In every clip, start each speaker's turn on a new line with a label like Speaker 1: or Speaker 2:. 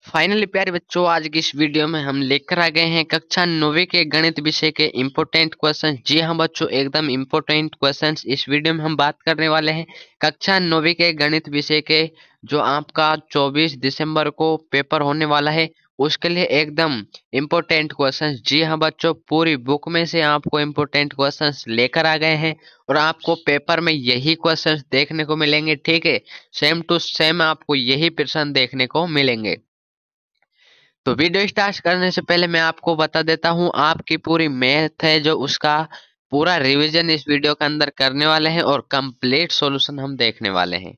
Speaker 1: Finally प्यारे बच्चों, आज की इस वीडियो में हम लेकर आ गए हैं कक्षा 9वीं के गणित विषय के इम्पोर्टेंट क्वेश्चंस। जी हाँ बच्चों, एकदम इम्पोर्टेंट क्वेश्चंस इस वीडियो में हम बात करने वाले हैं। कक्षा 9वीं के गणित विषय के जो आपका 24 दिसंबर को पेपर होने वाला है, उसके लिए एकदम इम्पोर्टेंट क्वेश्चंस। जी हाँ बच्चों, पूरी बुक में से आपको इम्पोर्टेंट क्वेश्चंस लेकर आ गए हैं और आपको पेपर में यही क्वेश्चंस देखने को मिलेंगे। ठीक है, सेम टू सेम आपको यही प्रश्न देखने को मिलेंगे। तो वीडियो स्टार्ट करने से पहले मैं आपको बता देता हूँ, आपकी पूरी मैथ है जो उसका पूरा रिवीजन इस वीडियो के अंदर करने वाले हैं और कंप्लीट सॉल्यूशन हम देखने वाले हैं।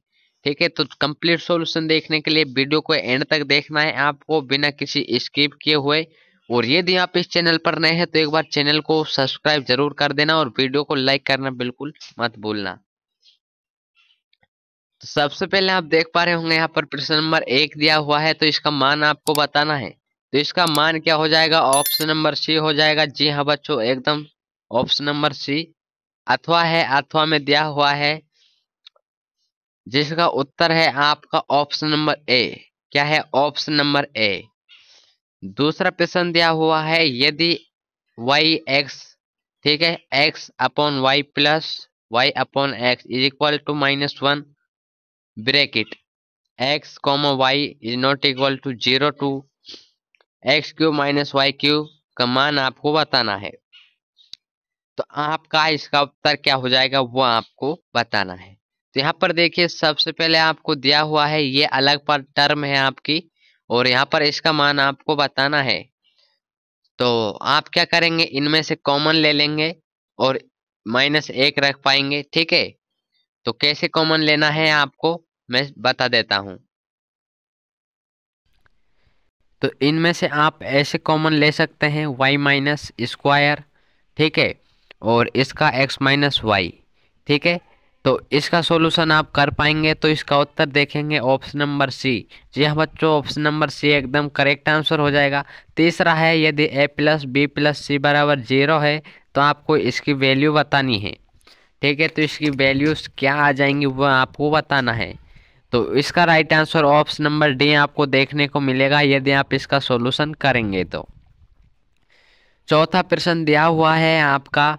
Speaker 1: ठीक है, तो कंप्लीट सॉल्यूशन देखने के लिए वीडियो को एंड तक देखना है आपको, बिना किसी स्किप किए हुए। और यदि आप इस चैनल पर नए हैं तो एक बार चैनल को सब्सक्राइब जरूर कर देना और वीडियो को लाइक करना बिल्कुल मत भूलना। तो सबसे पहले आप देख पा रहे होंगे यहाँ पर प्रश्न नंबर 1 दिया हुआ है, तो इसका मान आपको बताना है। तो इसका मान क्या हो जाएगा? ऑप्शन नंबर सी हो जाएगा। जी हाँ बच्चों, एकदम ऑप्शन नंबर सी। अथवा है, अथवा में दिया हुआ है जिसका उत्तर है आपका ऑप्शन नंबर ए। क्या है? Option number A. दूसरा प्रश्न दिया हुआ है, यदि वाई एक्स, ठीक है, x upon y plus y upon x is equal to -1, bracket x comma y is not equal to 0 to x q minus y q का मान आपको बताना है। तो आपका इसका उत्तर क्या हो जाएगा वो आपको बताना है। तो यहाँ पर देखिए, सबसे पहले आपको दिया हुआ है ये अलग पर टर्म है आपकी, और यहाँ पर इसका मान आपको बताना है। तो आप क्या करेंगे, इनमें से कॉमन ले लेंगे और -1 रख पाएंगे। ठीक है, तो कैसे कॉमन लेना है आपको मैं बता देता हूँ। तो इनमें से आप ऐसे कॉमन ले सकते हैं y माइनस स्क्वायर, ठीक है, और इसका x माइनस वाई। ठीक है, तो इसका सॉल्यूशन आप कर पाएंगे, तो इसका उत्तर देखेंगे ऑप्शन नंबर सी। जी हाँ बच्चों, ऑप्शन नंबर सी एकदम करेक्ट आंसर हो जाएगा। तीसरा है, यदि a प्लस बी प्लस सी बराबर 0 है तो आपको इसकी वैल्यू बतानी है। ठीक है, तो इसकी वैल्यूज क्या आ जाएंगी वो आपको बताना है। तो इसका right answer option number D आपको देखने को मिलेगा यदि आप इसका सॉल्यूशन करेंगे तो। चौथा प्रश्न दिया हुआ है आपका,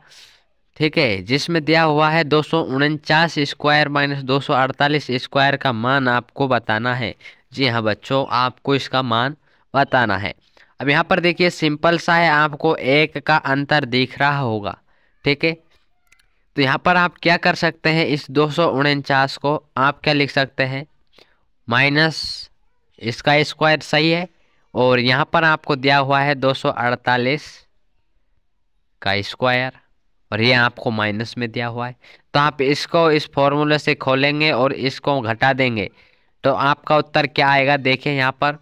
Speaker 1: ठीक है, जिसमें दिया हुआ है 249 स्क्वायर माइनस 248 स्क्वायर का मान आपको बताना है। जी हाँ बच्चों, आपको इसका मान बताना है। अब यहाँ पर देखिए, सिंपल सा है, आपको एक का अंतर दिख रहा होगा। ठीक है, तो यहाँ पर आप क्या कर सकते हैं, इस 249 को आप क्या लिख सकते हैं, माइनस इसका स्क्वायर, सही है, और यहाँ पर आपको दिया हुआ है 248 का स्क्वायर और ये आपको माइनस में दिया हुआ है। तो आप इसको इस फॉर्मूले से खोलेंगे और इसको घटा देंगे, तो आपका उत्तर क्या आएगा देखिए यहाँ पर।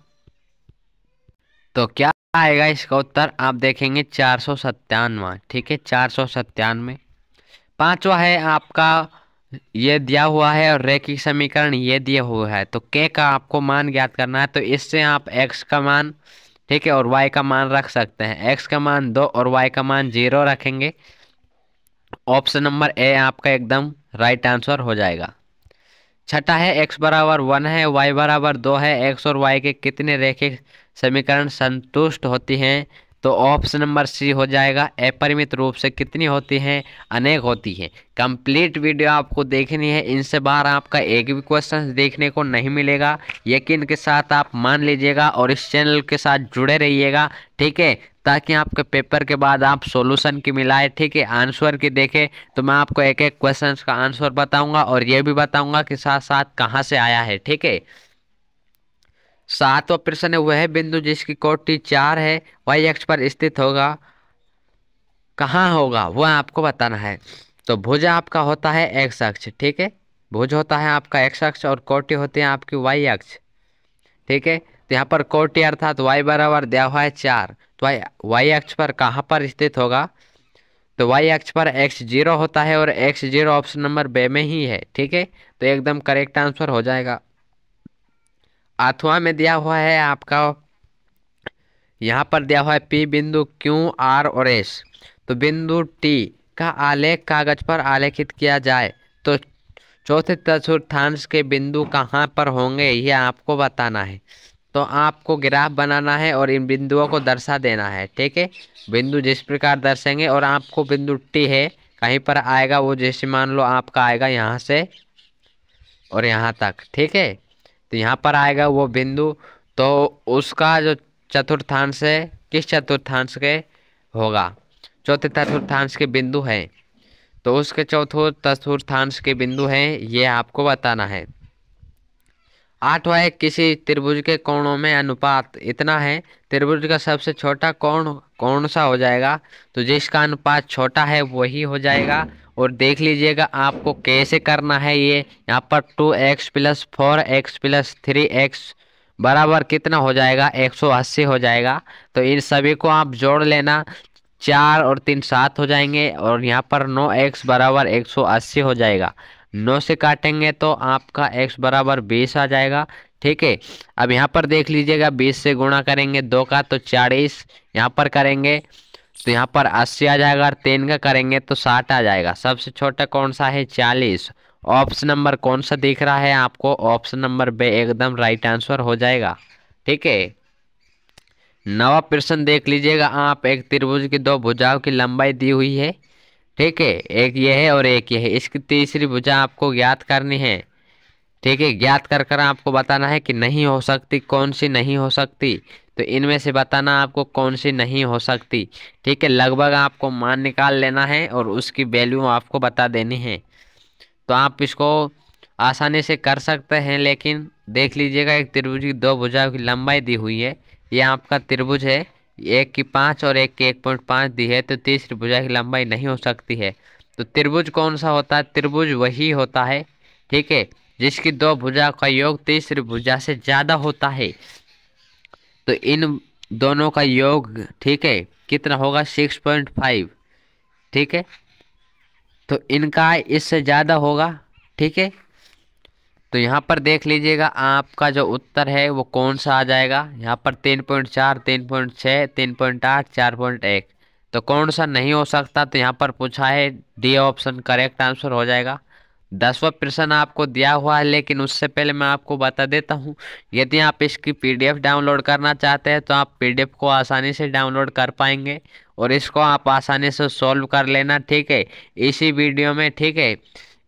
Speaker 1: तो क्या आएगा इसका उत्तर, आप देखेंगे 497। ठीक है, 497। पांचवा है आपका, ये दिया हुआ है और रैखिक समीकरण ये दिया हुआ है, तो के का आपको मान ज्ञात करना है। तो इससे आप एक्स का मान, ठीक है, और वाई का मान रख सकते हैं। एक्स का मान 2 और वाई का मान 0 रखेंगे। ऑप्शन नंबर ए आपका एकदम राइट आंसर हो जाएगा। छठा है, एक्स बराबर 1 है, वाई बराबर 2 है, एक्स और वाई के कितने रैखिक समीकरण संतुष्ट होती हैं? तो ऑप्शन नंबर सी हो जाएगा। अपरिमित रूप से कितनी होती हैं? अनेक होती हैं। कंप्लीट वीडियो आपको देखनी है, इनसे बाहर आपका एक भी क्वेश्चन देखने को नहीं मिलेगा। यकीन के साथ आप मान लीजिएगा और इस चैनल के साथ जुड़े रहिएगा। ठीक है, ताकि आपके पेपर के बाद आप सॉल्यूशन की मिलाए, ठीक है, आंसर की देखें। तो मैं आपको एक एक क्वेश्चन का आंसर बताऊंगा और ये भी बताऊंगा कि साथ साथ कहाँ से आया है। ठीक है, सातवां प्रश्न है, वह बिंदु जिसकी कोटि 4 है वाई अक्ष पर स्थित होगा, कहाँ होगा वो आपको बताना है। तो भुज आपका होता है एक्स अक्ष, ठीक है, भुज होता है आपका एक्स अक्ष और कोटि होती है आपकी वाई अक्ष। ठीक है, तो यहाँ पर कोटि अर्थात वाई बराबर दिया हुआ है 4, तो वाई अक्ष पर कहाँ पर स्थित होगा? तो वाई अक्ष पर x0 होता है और x0 ऑप्शन नंबर बे में ही है। ठीक है, तो एकदम करेक्ट आंसर हो जाएगा। आठवां में दिया हुआ है आपका, यहाँ पर दिया हुआ है P बिंदु Q R और S, तो बिंदु T का आलेख कागज पर आलेखित किया जाए तो चौथे चतुर्थांश के बिंदु कहाँ पर होंगे ये आपको बताना है। तो आपको ग्राफ बनाना है और इन बिंदुओं को दर्शा देना है। ठीक है, बिंदु जिस प्रकार दर्शाएंगे और आपको बिंदु टी है कहीं पर आएगा, वो जैसे मान लो आपका आएगा यहाँ से और यहाँ तक। ठीक है, तो यहाँ पर आएगा वो बिंदु, तो उसका जो चतुर्थांश है किस चतुर्थांश के होगा, चौथे चतुर्थांश के बिंदु है, तो उसके चौथे चतुर्थांश के बिंदु हैं ये आपको बताना है। आठवां है किसी त्रिभुज के कोणों में अनुपात इतना है, त्रिभुज का सबसे छोटा कोण कौन सा हो जाएगा, तो जिसका अनुपात छोटा है वही हो जाएगा। और देख लीजिएगा आपको कैसे करना है, ये यहाँ पर 2x + 4x + 3x बराबर कितना हो जाएगा, 180 हो जाएगा। तो इन सभी को आप जोड़ लेना, 4 और 3 7 हो जाएंगे और यहाँ पर 9x बराबर 180 हो जाएगा। 9 से काटेंगे तो आपका x बराबर 20 आ जाएगा। ठीक है, अब यहाँ पर देख लीजिएगा 20 से गुणा करेंगे 2 का तो 40, यहाँ पर करेंगे तो यहाँ पर 80 आ जाएगा और 3 का करेंगे तो 60 आ जाएगा। सबसे छोटा कौन सा है, 40। ऑप्शन नंबर कौन सा दिख रहा है आपको, ऑप्शन नंबर बी एकदम राइट आंसर हो जाएगा। ठीक है, नवा प्रश्न देख लीजिएगा आप, एक त्रिभुज की दो भुजाओं की लंबाई दी हुई है। ठीक है, एक ये है और एक ये है, इसकी तीसरी भुजा आपको ज्ञात करनी है। ठीक है, ज्ञात कर कर आपको बताना है कि नहीं हो सकती, कौन सी नहीं हो सकती, तो इनमें से बताना आपको कौन सी नहीं हो सकती। ठीक है, लगभग आपको मान निकाल लेना है और उसकी वैल्यू आपको बता देनी है। तो आप इसको आसानी से कर सकते हैं, लेकिन देख लीजिएगा एक त्रिभुज की दो भुजाओं की लंबाई दी हुई है, ये आपका त्रिभुज है, एक की 5 और एक की 1.5 दी है, तो तीसरी भुजा की लंबाई नहीं हो सकती है। तो त्रिभुज कौन सा होता है, त्रिभुज वही होता है, ठीक है, जिसकी दो भुजा का योग तीसरी भुजा से ज़्यादा होता है। तो इन दोनों का योग, ठीक है, कितना होगा, 6.5। ठीक है, तो इनका इससे ज़्यादा होगा। ठीक है, तो यहाँ पर देख लीजिएगा आपका जो उत्तर है वो कौन सा आ जाएगा, यहाँ पर 3.4, 3.6, 3.8, 4.1। तो कौन सा नहीं हो सकता, तो यहाँ पर पूछा है डी ऑप्शन करेक्ट आंसर हो जाएगा। 10वां प्रश्न आपको दिया हुआ है, लेकिन उससे पहले मैं आपको बता देता हूँ, यदि आप इसकी पीडीएफ डाउनलोड करना चाहते हैं तो आप पीडीएफ को आसानी से डाउनलोड कर पाएंगे और इसको आप आसानी से सॉल्व कर लेना। ठीक है, इसी वीडियो में, ठीक है,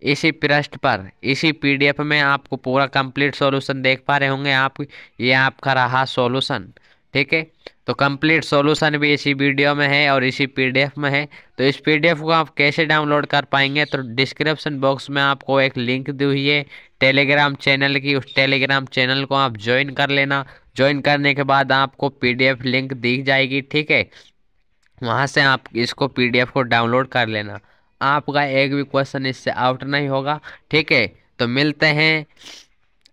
Speaker 1: इसी पृष्ठ पर, इसी पीडीएफ में आपको पूरा कंप्लीट सॉल्यूशन देख पा रहे होंगे आप, ये आपका रहा सॉल्यूशन। ठीक है, तो कंप्लीट सॉल्यूशन भी इसी वीडियो में है और इसी पीडीएफ में है। तो इस पीडीएफ को आप कैसे डाउनलोड कर पाएंगे, तो डिस्क्रिप्शन बॉक्स में आपको एक लिंक दी हुई है टेलीग्राम चैनल की, उस टेलीग्राम चैनल को आप ज्वाइन कर लेना। ज्वाइन करने के बाद आपको पीडीएफ लिंक दिख जाएगी। ठीक है, वहाँ से आप इसको पीडीएफ को डाउनलोड कर लेना, आपका एक भी क्वेश्चन इससे आउट नहीं होगा। ठीक है, तो मिलते हैं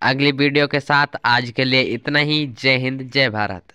Speaker 1: अगली वीडियो के साथ, आज के लिए इतना ही। जय हिंद, जय भारत।